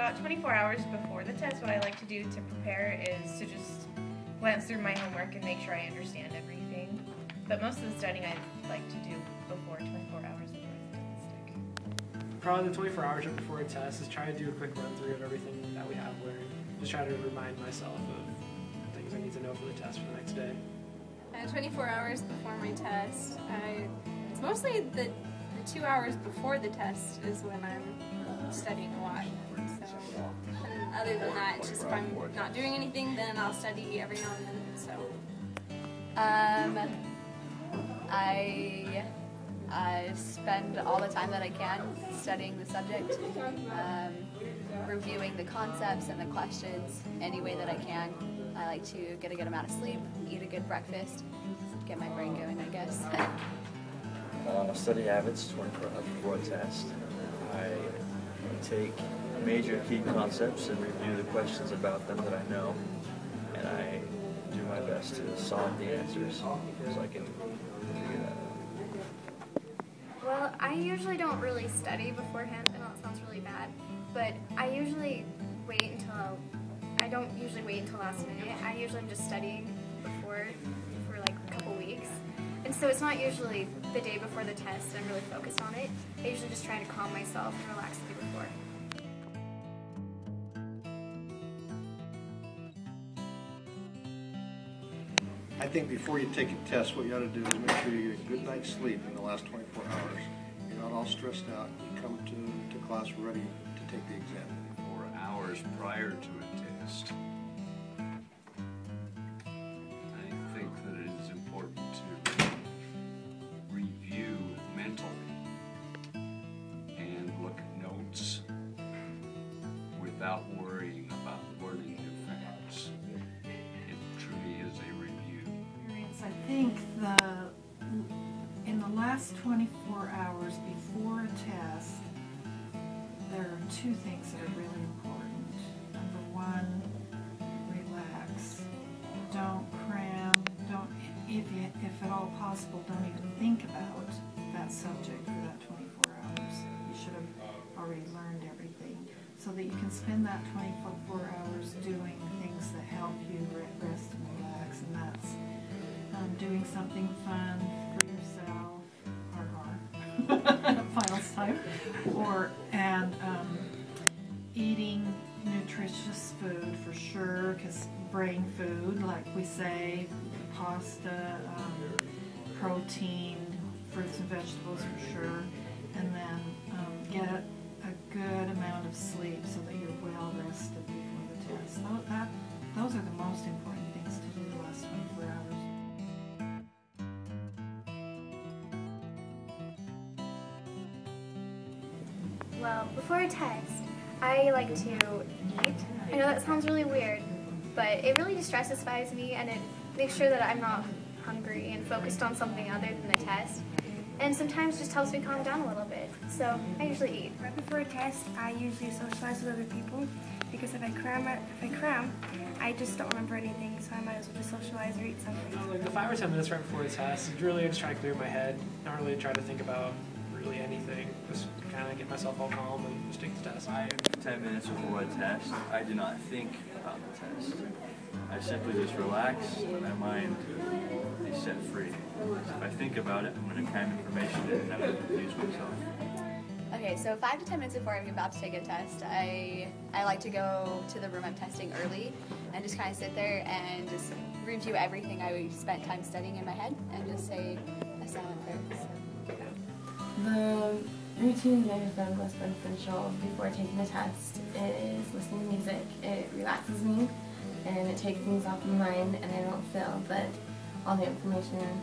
About 24 hours before the test, what I like to do to prepare is to just glance through my homework and make sure I understand everything. But most of the studying I like to do before 24 hours before the test. Probably the 24 hours right before a test is try to do a quick run through of everything that we have learned. Just try to remind myself of things I need to know for the test for the next day. 24 hours before my test, it's mostly the 2 hours before the test is when I'm studying a lot. So, and other than that, it's just if I'm not doing anything, then I'll study every now and then. So. I spend all the time that I can studying the subject, reviewing the concepts and the questions any way that I can. I like to get a good amount of sleep, eat a good breakfast, get my brain going, I guess. Study habits 24 hours before a test. I take major key concepts and review the questions about them that I know, and I do my best to solve the answers so I can figure that out. Well, I usually don't really study beforehand. I know it sounds really bad, but I don't usually wait until last minute. I usually am just studying before for like a couple weeks. And so it's not usually the day before the test I'm really focused on it. I usually just try to calm myself and relax the day before. I think before you take a test, what you ought to do is make sure you get a good night's sleep in the last 24 hours. You're not all stressed out. You come to class ready to take the exam. 4 hours prior to a test, I think that it is important to review mentally and look at notes without worrying about learning new facts. It truly is a review. I think in the last 24 hours before a test, there are two things that are really important. Number one, relax. Don't cram. If at all possible, don't even think about that subject for that 24 hours. You should have already learned everything, so that you can spend that 24 hours doing things that help you rest and relax, and that's doing something fun for yourself, finals time, and eating nutritious food for sure, because brain food, like we say, pasta, protein, fruits and vegetables for sure, and then get a good amount of sleep so that you're well rested before the test. Those are the most important things to do the last 24 hours. Well, before a test, I like to eat. I know that sounds really weird, but it really distresses me, and it makes sure that I'm not hungry and focused on something other than the test. And sometimes just helps me calm down a little bit. So I usually eat. Right before a test, I usually socialize with other people, because if I cram, I just don't remember anything, so I might as well just socialize or eat something. Like the 5 or 10 minutes right before the test, really just try to clear my head, not really try to think about really anything, just kind of get myself all calm and just take the test. 10 minutes before a test, I do not think about the test. I simply just relax, and my mind is set free. If I think about it, I'm going to cram information in and I'm going to confuse myself. Okay, so 5 to 10 minutes before I'm about to take a test, I like to go to the room I'm testing early and just kind of sit there and just review everything I spent time studying in my head and just say a silent prayer. So. The routine that I have found most beneficial before taking the test is listening to music. It relaxes me and it takes things off my mind, and I don't feel that all the information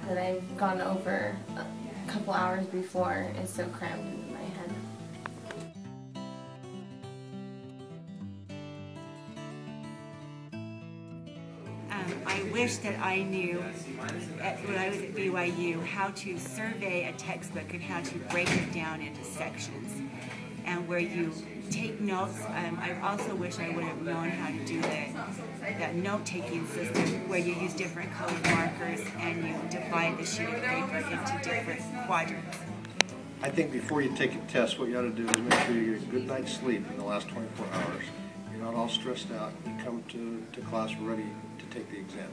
that I've gone over a couple hours before is so crammed into my head. I wish that I knew, when I was at BYU, how to survey a textbook and how to break it down into sections, and where you take notes. I also wish I would have known how to do that note-taking system where you use different colored markers and you divide the sheet of paper into different quadrants. I think before you take a test, what you ought to do is make sure you get a good night's sleep in the last 24 hours. You're not all stressed out. You come to class ready to take the exam.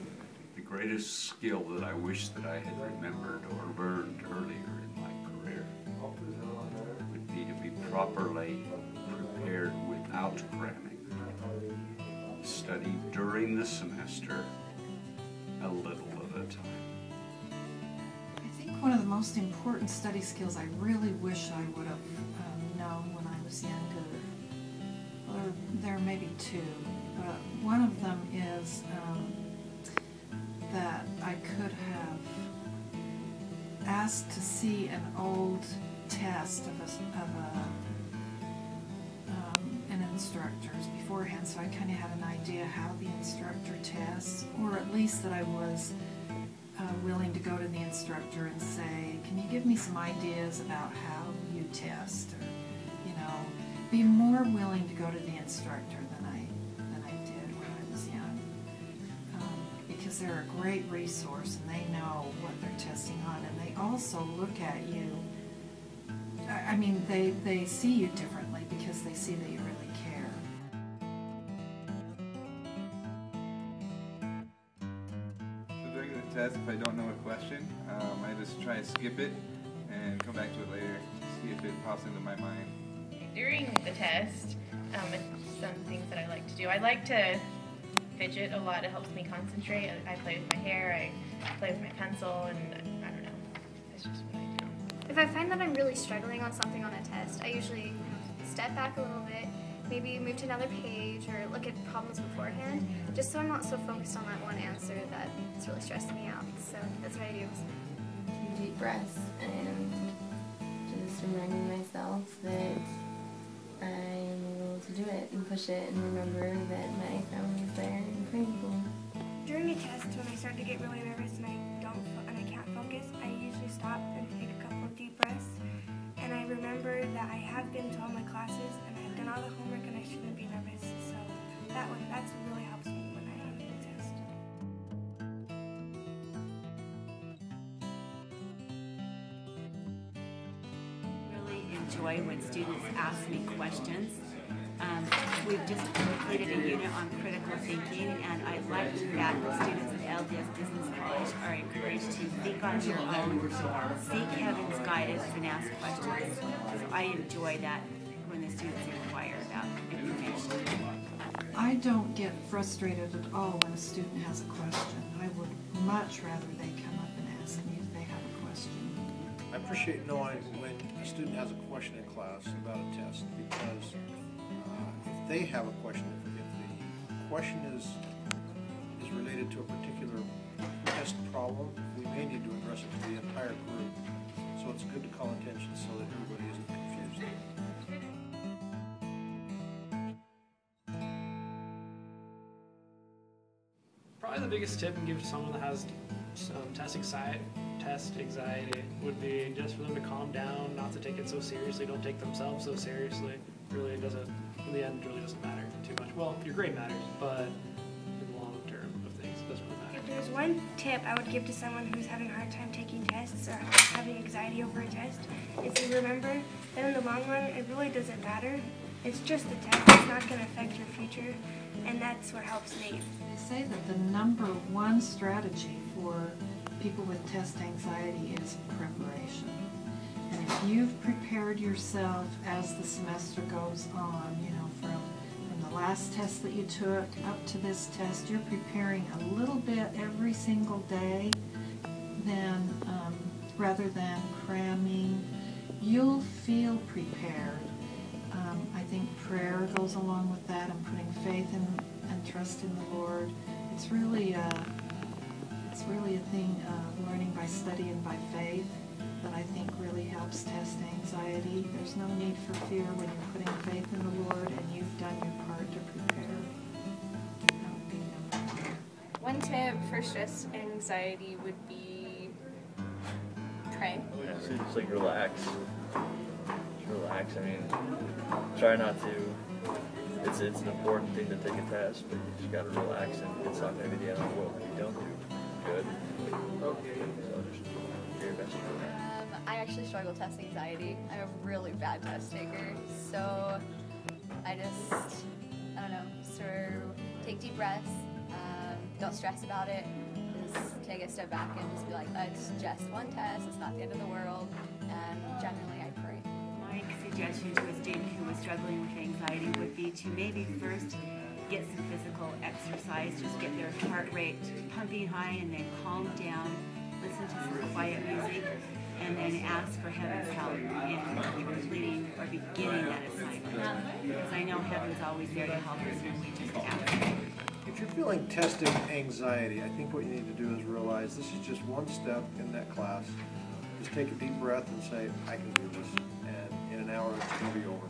The greatest skill that I wish that I had remembered or learned earlier in my career would be to be properly prepared without cramming. Study during the semester, a little at a time. I think one of the most important study skills I really wish I would have known when I was younger, well, there may be two, but one of them is that I could have asked to see an old test of an instructor's beforehand, so I kind of had an idea how the instructor tests, or at least that I was willing to go to the instructor and say, can you give me some ideas about how you test, or, you know, be more willing to go to the instructor than I did when I was young, because they're a great resource and they know what they're testing on, and they also look at you. I mean, they see you differently because they see that you really care. So during the test, if I don't know a question, I just try to skip it and come back to it later to see if it pops into my mind. During the test, some things that I like to do. I like to fidget a lot. It helps me concentrate. I play with my hair, I play with my pencil, and I don't know. It's just what I do. If I find that I'm really struggling on something on a test, I usually step back a little bit, maybe move to another page or look at problems beforehand, just so I'm not so focused on that one answer that it's really stressing me out. So that's what I do. Deep breaths and just reminding myself that I'm able to do it and push it and remember that my family's there and praying for me. During a test, when I start to get really nervous and I can't focus, I usually stop and take a couple of deep breaths. And I remember that I have been to all my classes and I've done all the homework and I shouldn't be nervous. So that's what really helps me when I am in a test. Really enjoy when students ask me questions. We've just completed a unit on critical thinking, and I like that the students at LDS Business College are encouraged to think on their own, seek heaven's guidance, and ask questions. So I enjoy that when the students inquire about information. I don't get frustrated at all when a student has a question. I would much rather they come up and ask me if they have a question. I appreciate knowing when a student has a question in class about a test, because if they have a question, if the question is related to a particular test problem, we may need to address it to the entire group. So it's good to call attention so that everybody isn't confused. Probably the biggest tip I can give to someone that has some test anxiety would be just for them to calm down, not to take it so seriously. Don't take themselves so seriously. Really, it doesn't, in the end, it really doesn't matter too much. Well, your grade matters, but in the long term of things, it doesn't really matter. If there's one tip I would give to someone who's having a hard time taking tests or having anxiety over a test, is to remember that in the long run, it really doesn't matter. It's just a test. It's not going to affect your future, and that's what helps me. They say that the #1 strategy for people with test anxiety is preparation. And if you've prepared yourself as the semester goes on, you know, from the last test that you took up to this test, you're preparing a little bit every single day, then rather than cramming, you'll feel prepared. I think prayer goes along with that, and putting faith and trust in the Lord. It's really a thing of learning by study and by faith that I think really helps test anxiety. There's no need for fear when you're putting faith in the Lord and you've done your part to prepare. That would be #1. One tip for stress anxiety would be pray. Yeah, so just like relax. Just relax. I mean, try not to. It's an important thing to take a test, but you just gotta relax, and it's not gonna be the end of the world if you don't do good. So just do your best. I actually struggle with test anxiety. I'm a really bad test taker, so I don't know, sort of take deep breaths, don't stress about it, just take a step back and just be like, it's just one test, it's not the end of the world, and generally I pray. My suggestion to a student who was struggling with anxiety would be to maybe first get some physical exercise, just get their heart rate pumping high and then calm down, listen to some quiet music, and then ask for Heaven's help in completing or beginning that assignment. Because I know Heaven's always there to help us when we just ask. If you're feeling testing anxiety, I think what you need to do is realize this is just one step in that class. Just take a deep breath and say, I can do this. And in an hour, it's going to be over.